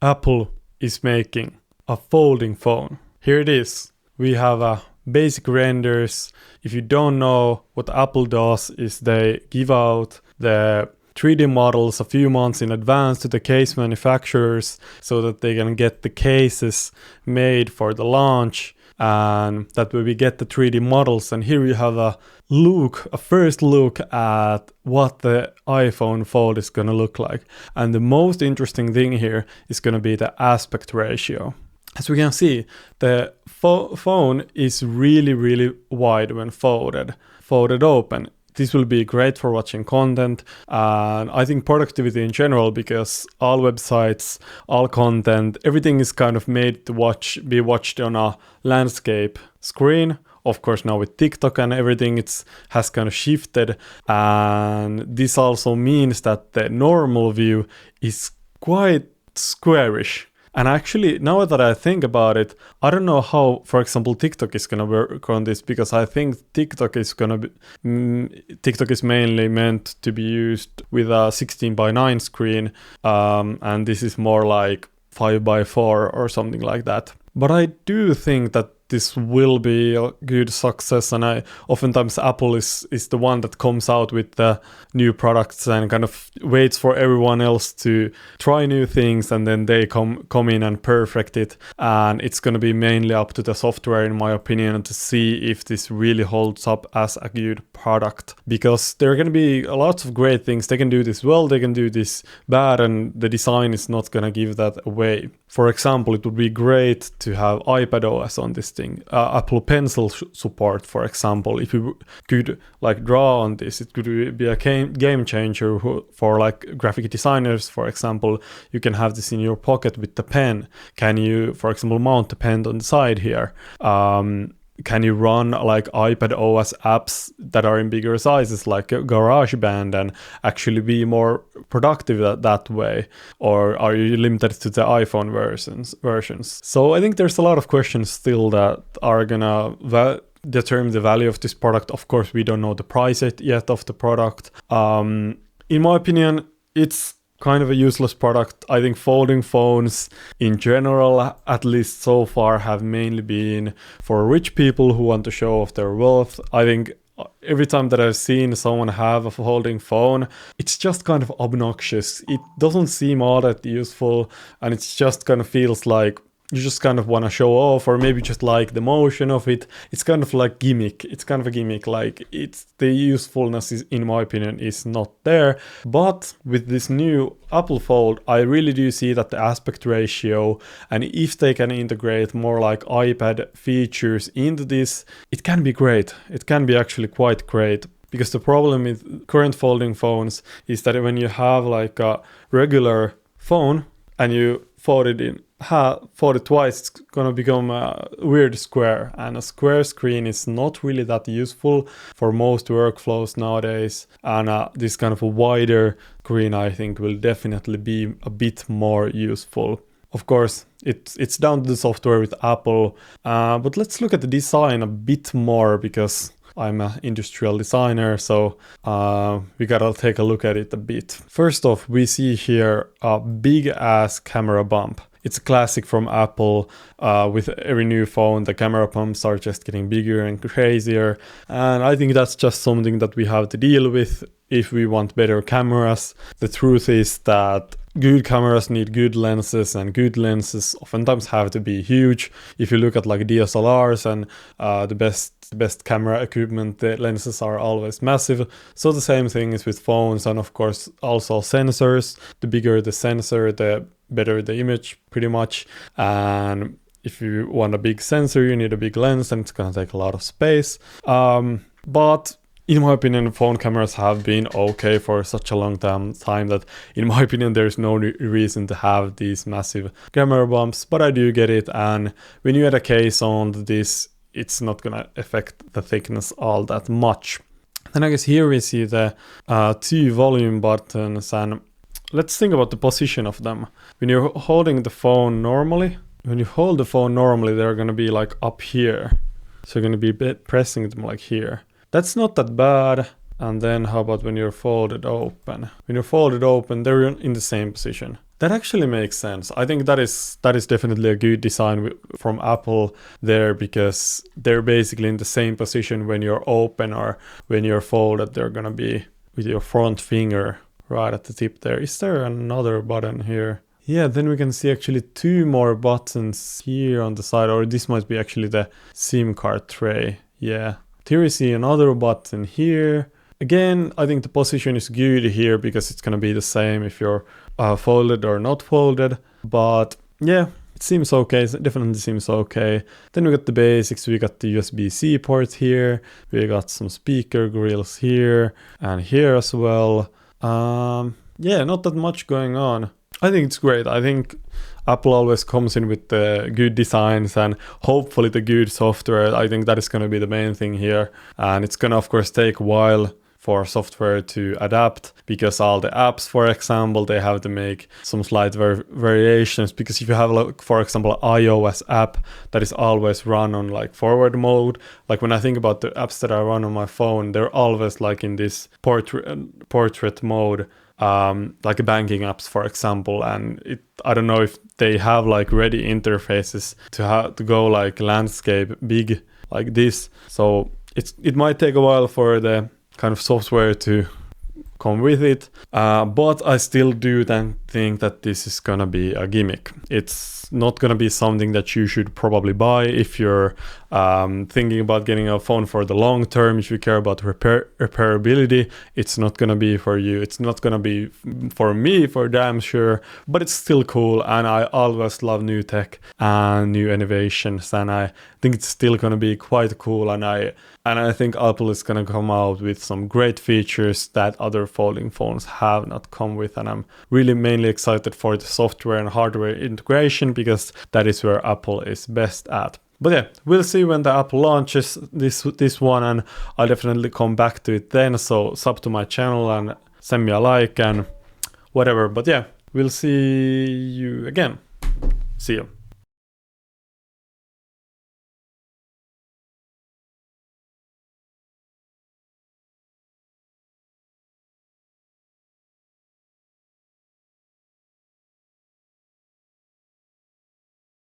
Apple is making a folding phone. Here it is. We have a basic renders. If you don't know, what Apple does is they give out the 3D models a few months in advance to the case manufacturers so that they can get the cases made for the launch, and that way we get the 3D models. And here you have a first look at what the iPhone Fold is going to look like. And the most interesting thing here is going to be the aspect ratio. As we can see, the phone is really wide when folded open. This will be great for watching content, and I think productivity in general, because all websites, all content, everything is kind of made to be watched on a landscape screen. Of course, now with TikTok and everything, has kind of shifted, and this also means that the normal view is quite squarish. And actually, now that I think about it, I don't know how, for example, TikTok is going to work on this, because I think TikTok is mainly meant to be used with a 16:9 screen, and this is more like 5:4 or something like that. But I do think that this will be a good success, and oftentimes Apple is the one that comes out with the new products and kind of waits for everyone else to try new things, and then they come in and perfect it. And it's going to be mainly up to the software, in my opinion, to see if this really holds up as a good product, because there are going to be lots of great things. They can do this well, they can do this bad, and the design is not going to give that away. For example, it would be great to have iPadOS on this thing. Apple Pencil support, for example. If you could like draw on this, it could be a game changer for like graphic designers, for example. You can have this in your pocket with the pen. Can you, for example, mount the pen on the side here? Can you run like iPadOS apps that are in bigger sizes, like GarageBand, and actually be more productive that way? Or are you limited to the iPhone versions? So I think there's a lot of questions still that are gonna determine the value of this product. Of course, we don't know the price yet of the product. In my opinion, it's kind of a useless product. I think folding phones in general, at least so far, have mainly been for rich people who want to show off their wealth. I think every time that I've seen someone have a folding phone, it's just kind of obnoxious. It doesn't seem all that useful, and it just kind of feels like you just kind of want to show off, or maybe just like the motion of it. It's kind of like gimmick. It's kind of a gimmick. Like, it's the usefulness is, in my opinion, is not there. But with this new Apple Fold, I really do see that the aspect ratio, and if they can integrate more like iPad features into this, it can be great. It can be actually quite great. Because the problem with current folding phones is that when you have like a regular phone and you fold it twice, it's gonna become a weird square, and a square screen is not really that useful for most workflows nowadays. And this kind of a wider screen, I think, will definitely be a bit more useful. Of course, it's down to the software with Apple, but let's look at the design a bit more, because I'm an industrial designer, so we gotta take a look at it a bit. First off, we see here a big ass camera bump. It's a classic from Apple. With every new phone, the camera bumps are just getting bigger and crazier. And I think that's just something that we have to deal with if we want better cameras. The truth is that good cameras need good lenses, and good lenses oftentimes have to be huge. If you look at like DSLRs and the best camera equipment, the lenses are always massive. So the same thing is with phones, and of course also sensors. The bigger the sensor, the better the image, pretty much. And if you want a big sensor, you need a big lens, and it's gonna take a lot of space. But in my opinion, phone cameras have been okay for such a long time that, in my opinion, there's no reason to have these massive camera bumps. But I do get it, and when you add a case on this, it's not gonna affect the thickness all that much. Then I guess here we see the two volume buttons, and let's think about the position of them. When you're holding the phone normally, they're gonna be like up here. So you're gonna be pressing them like here. That's not that bad. And then how about when you're folded open? When you're folded open, they're in the same position. That actually makes sense. I think that is definitely a good design from Apple there, because they're basically in the same position when you're open or when you're folded. They're gonna be with your front finger right at the tip there. Is there another button here? Yeah, then we can see actually 2 more buttons here on the side, or this might be actually the SIM card tray. Yeah. Here we see another button here. Again, I think the position is good here because it's gonna be the same if you're folded or not folded. But yeah, it seems okay. It definitely seems okay. Then we got the basics. We got the USB-C port here. We got some speaker grills here and here as well. Yeah, not that much going on. I think it's great. I think Apple always comes in with the good designs and hopefully the good software. I think that is going to be the main thing here. And it's going to, of course, take a while for software to adapt, because all the apps, for example, they have to make some slight variations. Because if you have, like, for example, iOS app that is always run on like forward mode, like when I think about the apps that I run on my phone, they're always like in this portrait mode. Like banking apps, for example, and I don't know if they have like ready interfaces to go like landscape big like this. So it might take a while for the kind of software to come with it, but I still do then think that this is gonna be a gimmick. It's not gonna be something that you should probably buy if you're thinking about getting a phone for the long term. If you care about repairability, it's not gonna be for you. It's not gonna be for me, for damn sure, but it's still cool, and I always love new tech and new innovations, and I think it's still gonna be quite cool, and I think Apple is gonna come out with some great features that other folding phones have not come with, and I'm really mainly excited for the software and hardware integration, because that is where Apple is best at. But yeah, we'll see when the Apple launches this one, and I'll definitely come back to it then. So sub to my channel and send me a like and whatever. But yeah, we'll see you again. See you.